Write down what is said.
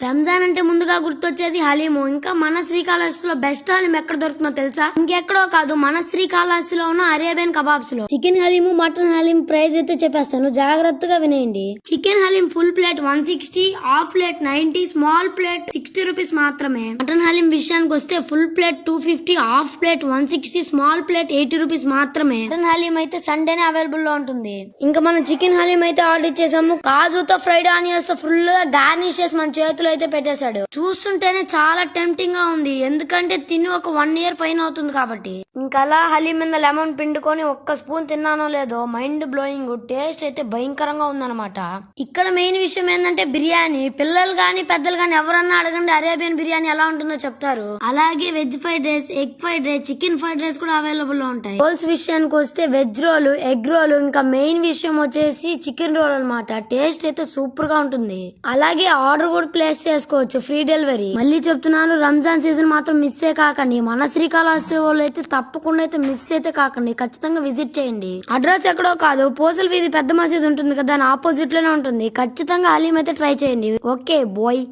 రంజాన్ అంటే ముందుగా గుర్తొచ్చేది హలీము. ఇంకా మన శ్రీకాళహస్తిలో బెస్ట్ హలీం ఎక్కడ దొరుకుతుందో తెలుసా? ఇంకెక్కడో కాదు, మన శ్రీకాళహస్తిలో ఉన్న అరేబియన్ కబాబ్స్ లో. Chicken haleem, mutton haleem price అయితే చెప్పేస్తాను, జాగ్రత్తగా వినేయండి. Chicken haleem full plate 160, half plate 90, small plate 60 rupees మాత్రమే. మటన్ హలీం విషయానికి వస్తే full plate 250, half plate 160, small plate 80 rupees మాత్రమే. మటన్ హలీం అయితే సండేనే అవైలబుల్ లో ఉంటుంది. ఇంకా మనం చికెన్ హలీం అయితే ఆర్డర్ చేసాము. కాజుతో ఫ్రైడ్ ఆనియన్స్ తో ఫుల్ గా గార్నిష్ చేసి మన చేతిలో అయితే పెట్టేశాడు. చూస్తుంటేనే చాలా టెంప్టింగ్ గా ఉంది, ఎందుకంటే తిని ఒక 1 ఇయర్ పైన అవుతుంది కాబట్టి. ఇంకా అలా హలీం మీద లెమన్ పిండుకొని ఒక్క స్పూన్ తిన్నానో లేదో మైండ్ బ్లోయింగ్, టేస్ట్ అయితే భయంకరంగా ఉందన్నమాట. ఇక్కడ మెయిన్ విషయం ఏంటంటే బిర్యానీ. పిల్లలు గాని పెద్దలు గాని ఎవరన్నా అడగండి అరేబియన్ బిర్యానీ ఎలా ఉంటుందో చెప్తారు. అలాగే veg fried rice, egg fried rice, chicken fried rice కూడా అవైలబుల్ లో ఉంటాయి. రోల్స్ విషయానికి వస్తే వెజ్ రోల్, ఎగ్ రోల్, ఇంకా మెయిన్ విషయం వచ్చేసి చికెన్ రోల్ అన్నమాట. టేస్ట్ అయితే సూపర్ గా ఉంటుంది. అలాగే ఆర్డర్ కూడా ప్లేస్ చేసుకోవచ్చు, ఫ్రీ డెలివరీ. మళ్ళీ చెప్తున్నాను, రంజాన్ సీజన్ మాత్రం మిస్ కాకండి. మన శ్రీకాళహస్తి వాళ్ళు అయితే తప్పకుండా అయితే మిస్ అయితే కాకండి, ఖచ్చితంగా విజిట్ చేయండి. అడ్రస్ ఎక్కడో కాదు, పూసల వీధి పెద్ద మసీద్ ఉంటుంది కదా, దాని ఆపోజిట్ లోనే ఉంటుంది. ఖచ్చితంగా హలీం అయితే ట్రై చేయండి. Okay bye.